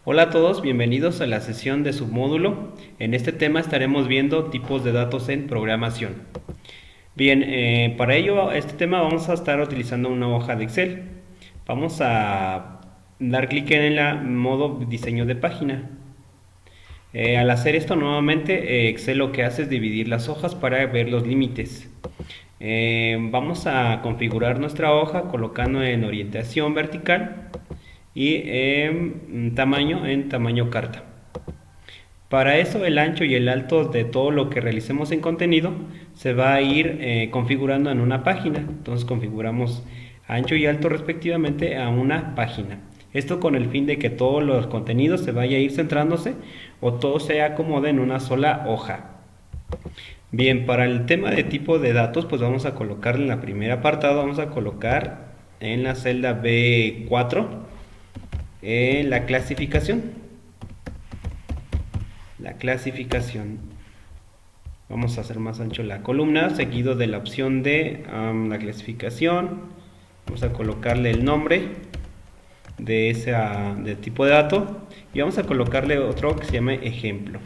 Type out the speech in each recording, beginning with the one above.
Hola a todos, bienvenidos a la sesión de submódulo. En este tema estaremos viendo tipos de datos en programación. Bien, para ello, este tema vamos a estar utilizando una hoja de Excel. Vamos a dar clic en el modo diseño de página. Al hacer esto nuevamente, Excel lo que hace es dividir las hojas para ver los límites. Vamos a configurar nuestra hoja colocando en orientación vertical y en tamaño carta. Para eso el ancho y el alto de todo lo que realicemos en contenido se va a ir configurando en una página. Entonces configuramos ancho y alto respectivamente a una página. Esto con el fin de que todos los contenidos se vaya a ir centrándose o todo se acomode en una sola hoja. Bien, para el tema de tipo de datos, pues vamos a colocar en la primera apartado, vamos a colocar en la celda B4 la clasificación. La clasificación. Vamos a hacer más ancho la columna, seguido de la opción de la clasificación. Vamos a colocarle el nombre de ese de tipo de dato y vamos a colocarle otro que se llame ejemplo.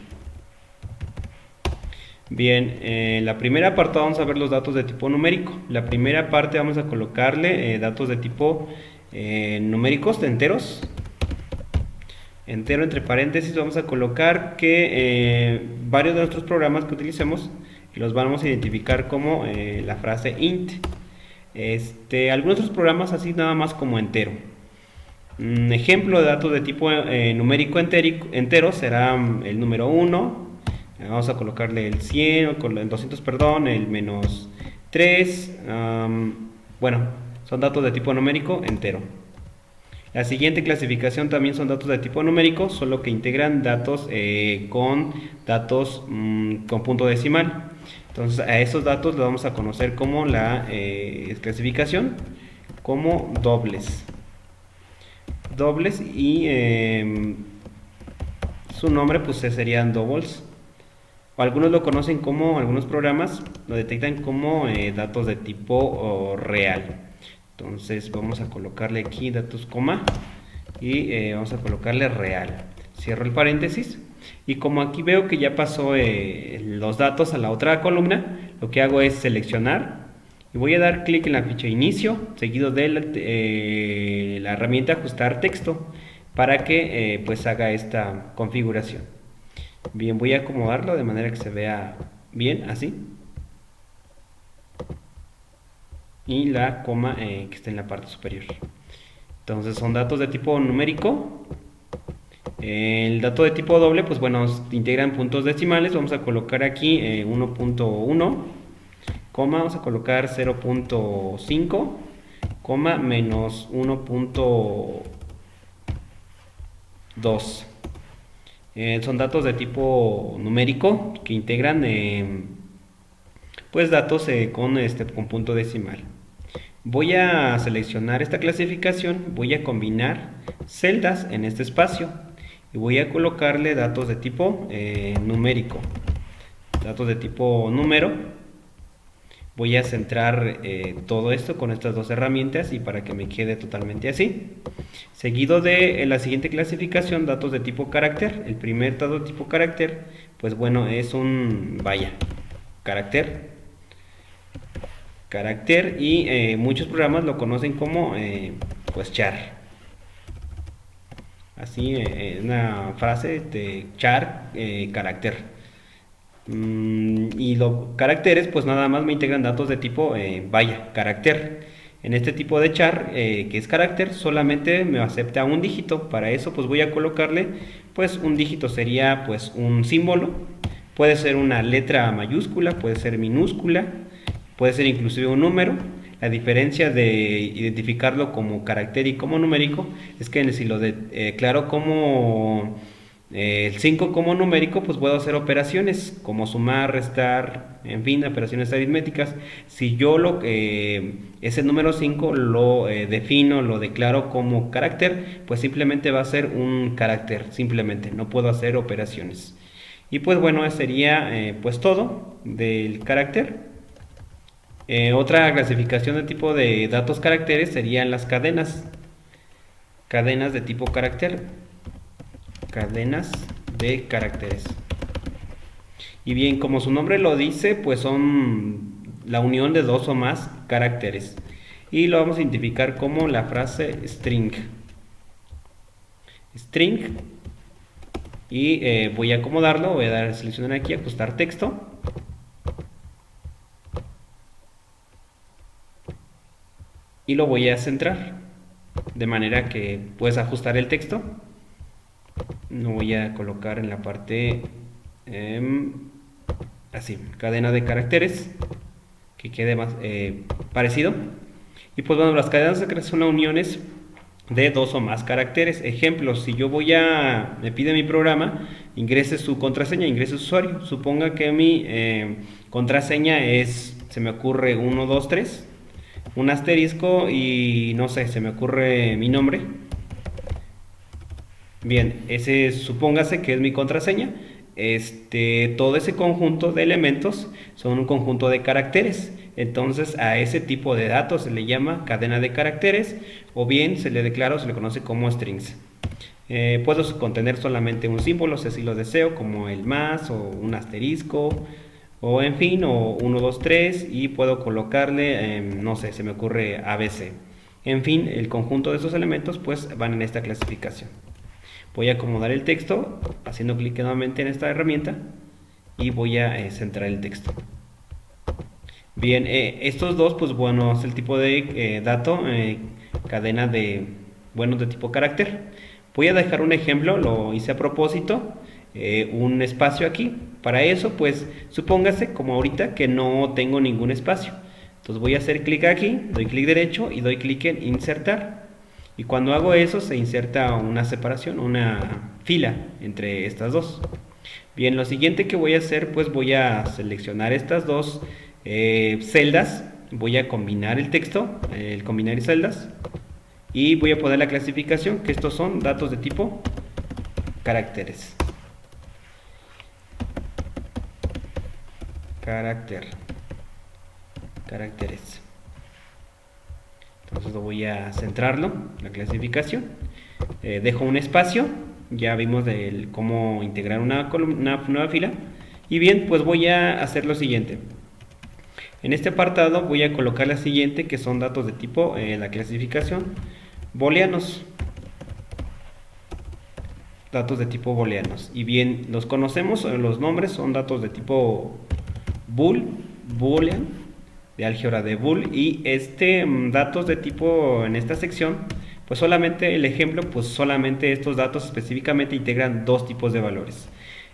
Bien, en la primera apartado vamos a ver los datos de tipo numérico. La primera parte vamos a colocarle datos de tipo numéricos, de enteros. Entero entre paréntesis vamos a colocar que varios de nuestros programas que utilicemos los vamos a identificar como la frase int. Algunos otros programas así nada más como entero. Un ejemplo de datos de tipo numérico entero será el número 1. Vamos a colocarle el 100, o el 200, perdón, el menos 3. Bueno, son datos de tipo numérico entero. La siguiente clasificación también son datos de tipo numérico, solo que integran datos con datos con punto decimal. Entonces a esos datos los vamos a conocer como la clasificación como dobles. Dobles y su nombre pues serían doubles. O algunos lo conocen como, algunos programas lo detectan como datos de tipo real. Entonces vamos a colocarle aquí datos coma y vamos a colocarle real. Cierro el paréntesis y como aquí veo que ya pasó los datos a la otra columna, lo que hago es seleccionar y voy a dar clic en la ficha inicio seguido de la herramienta ajustar texto para que pues haga esta configuración. Bien, voy a acomodarlo de manera que se vea bien así. Y la coma que está en la parte superior. Entonces son datos de tipo numérico. El dato de tipo doble, pues bueno, integran puntos decimales. Vamos a colocar aquí 1.1, coma, vamos a colocar 0.5, coma, menos 1.2. Son datos de tipo numérico que integran pues datos con punto decimal. Voy a seleccionar esta clasificación, voy a combinar celdas en este espacio y voy a colocarle datos de tipo numérico, datos de tipo número. Voy a centrar todo esto con estas dos herramientas y para que me quede totalmente así. Seguido de la siguiente clasificación, datos de tipo carácter. El primer dato de tipo carácter, pues bueno, es un, vaya, carácter y muchos programas lo conocen como pues char. Así, una frase de char, carácter. Y los caracteres pues nada más me integran datos de tipo vaya, carácter. En este tipo de char que es carácter solamente me acepta un dígito. Para eso pues voy a colocarle pues un dígito sería pues un símbolo. Puede ser una letra mayúscula, puede ser minúscula, puede ser inclusive un número. La diferencia de identificarlo como carácter y como numérico es que si lo declaro como el 5 como numérico, pues puedo hacer operaciones como sumar, restar, en fin, operaciones aritméticas. Si yo ese número 5 lo defino, lo declaro como carácter, pues simplemente va a ser un carácter, simplemente, no puedo hacer operaciones. Y pues bueno, sería pues todo del carácter. Otra clasificación de tipo de datos caracteres serían las cadenas. Cadenas de tipo carácter. cadenas de caracteres. Y bien, como su nombre lo dice, pues son la unión de dos o más caracteres. Y lo vamos a identificar como la frase string. String. Y voy a acomodarlo, voy a dar a seleccionar aquí, ajustar texto. Y lo voy a centrar. De manera que puedes ajustar el texto. Lo voy a colocar en la parte así, cadena de caracteres, que quede más parecido. Y pues bueno, las cadenas de caracteres son las uniones de dos o más caracteres. Ejemplo, si yo me pide mi programa, ingrese su contraseña, ingrese su usuario. Suponga que mi contraseña es, se me ocurre 1, 2, 3, un asterisco y no sé, se me ocurre mi nombre. Bien, supóngase que es mi contraseña. Todo ese conjunto de elementos son un conjunto de caracteres. Entonces a ese tipo de datos se le llama cadena de caracteres, o bien se le conoce como strings. Puedo contener solamente un símbolo si así lo deseo, como el más o un asterisco, o en fin, o 1, 2, 3, y puedo colocarle, no sé, se me ocurre ABC. En fin, el conjunto de esos elementos pues van en esta clasificación. Voy a acomodar el texto haciendo clic nuevamente en esta herramienta y voy a centrar el texto. Bien, estos dos, pues bueno, es el tipo de dato, cadena de tipo carácter. Voy a dejar un ejemplo, lo hice a propósito, un espacio aquí. Para eso, pues supóngase como ahorita que no tengo ningún espacio. Entonces voy a hacer clic aquí, doy clic derecho y doy clic en insertar. Y cuando hago eso se inserta una separación, una fila entre estas dos. Bien, lo siguiente que voy a hacer, pues voy a seleccionar estas dos celdas, voy a combinar el texto, el combinar celdas, y voy a poner la clasificación, que estos son datos de tipo caracteres. Caracteres. Entonces lo voy a centrarlo, la clasificación. Dejo un espacio, ya vimos cómo integrar una nueva fila. Y bien, pues voy a hacer lo siguiente. En este apartado voy a colocar la siguiente, que son datos de tipo, la clasificación, booleanos. Datos de tipo booleanos. Y bien, los conocemos, los nombres son datos de tipo boolean, de álgebra de Boole, y datos de tipo en esta sección, pues solamente el ejemplo, pues solamente estos datos específicamente integran dos tipos de valores: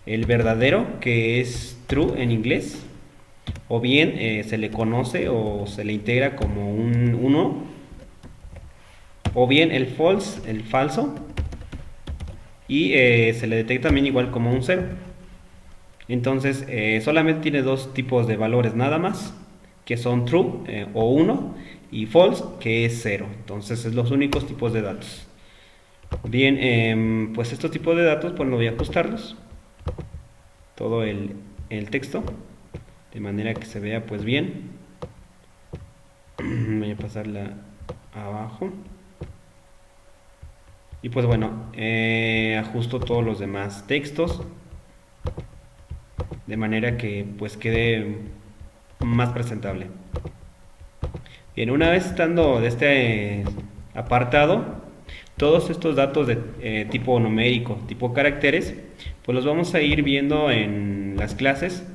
el verdadero, que es true en inglés, o bien se le conoce o se le integra como un 1, o bien el false, el falso, y se le detecta también igual como un 0. Entonces solamente tiene dos tipos de valores nada más, que son true o 1, y false, que es 0. Entonces es los únicos tipos de datos. Bien, pues estos tipos de datos, pues no voy a ajustarlos, todo el texto, de manera que se vea pues bien. Voy a pasarla abajo. Y pues bueno, ajusto todos los demás textos, de manera que pues quede más presentable. Bien, una vez estando de este apartado, todos estos datos de tipo numérico, tipo caracteres, pues los vamos a ir viendo en las clases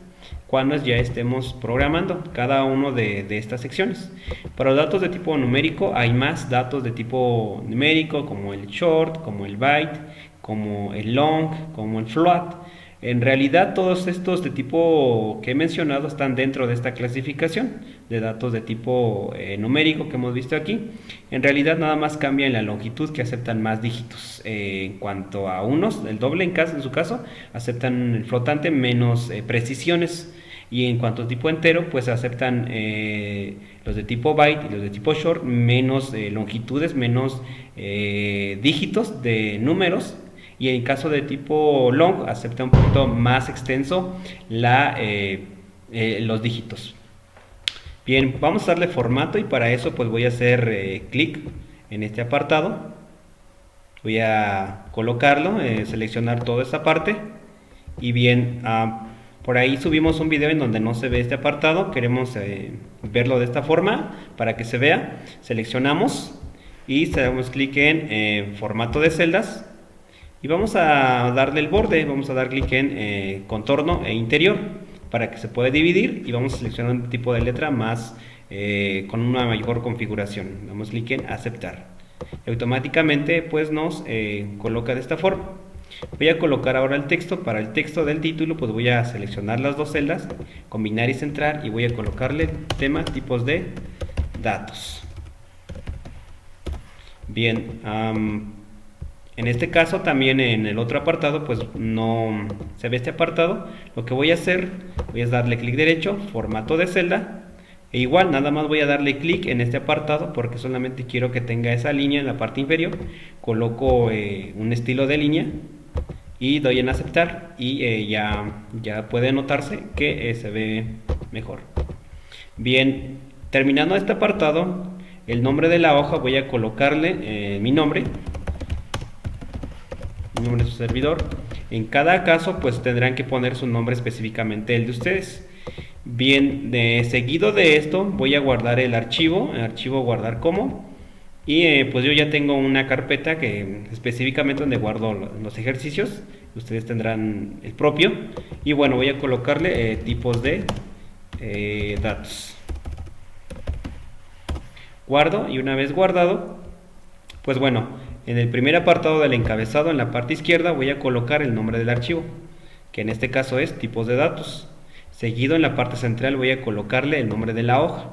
cuando ya estemos programando cada uno de estas secciones. Para los datos de tipo numérico hay más datos de tipo numérico, como el short, como el byte, como el long, como el float. En realidad todos estos de tipo que he mencionado están dentro de esta clasificación de datos de tipo numérico que hemos visto aquí. En realidad nada más cambia en la longitud, que aceptan más dígitos. En cuanto a unos, el doble en su caso, aceptan el flotante menos precisiones. Y en cuanto a tipo entero, pues aceptan los de tipo byte y los de tipo short menos longitudes, menos dígitos de números. Y en caso de tipo long, acepta un poquito más extenso los dígitos. Bien, vamos a darle formato, y para eso pues voy a hacer clic en este apartado Voy a colocarlo, seleccionar toda esta parte y bien, por ahí subimos un video en donde no se ve este apartado, queremos verlo de esta forma para que se vea. Seleccionamos y damos clic en formato de celdas y vamos a darle el borde, vamos a dar clic en contorno e interior para que se pueda dividir y vamos a seleccionar un tipo de letra más con una mejor configuración. Damos clic en aceptar y automáticamente pues nos coloca de esta forma. Voy a colocar ahora el texto. Para el texto del título pues voy a seleccionar las dos celdas, combinar y centrar y voy a colocarle tema tipos de datos. Bien, en este caso también en el otro apartado pues no se ve este apartado. Lo que voy a hacer, voy a darle clic derecho, formato de celda, e igual nada más voy a darle clic en este apartado porque solamente quiero que tenga esa línea en la parte inferior. Coloco un estilo de línea y doy en aceptar y ya puede notarse que se ve mejor. Bien, terminando este apartado, el nombre de la hoja voy a colocarle mi nombre de su servidor. En cada caso pues tendrán que poner su nombre específicamente, el de ustedes. Bien, seguido de esto voy a guardar el archivo guardar como, y pues yo ya tengo una carpeta que específicamente donde guardo los ejercicios. Ustedes tendrán el propio y bueno, voy a colocarle tipos de datos. Guardo y una vez guardado, pues bueno, en el primer apartado del encabezado en la parte izquierda voy a colocar el nombre del archivo, que en este caso es tipos de datos. Seguido en la parte central voy a colocarle el nombre de la hoja,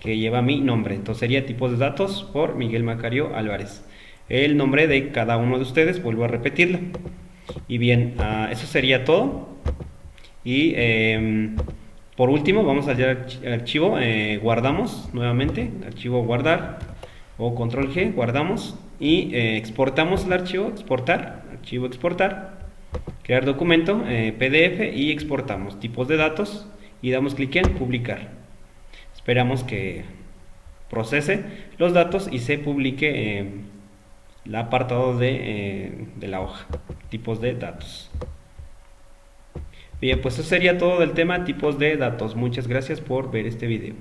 que lleva mi nombre. Entonces sería tipos de datos por Miguel Macario Álvarez. El nombre de cada uno de ustedes, vuelvo a repetirlo. Y bien, eso sería todo. Y por último vamos al archivo, guardamos nuevamente, archivo guardar o control G, guardamos y exportamos el archivo, exportar, archivo exportar, crear documento, PDF y exportamos tipos de datos y damos clic en publicar. Esperamos que procese los datos y se publique el apartado de la hoja, tipos de datos. Bien, pues eso sería todo del tema tipos de datos. Muchas gracias por ver este video.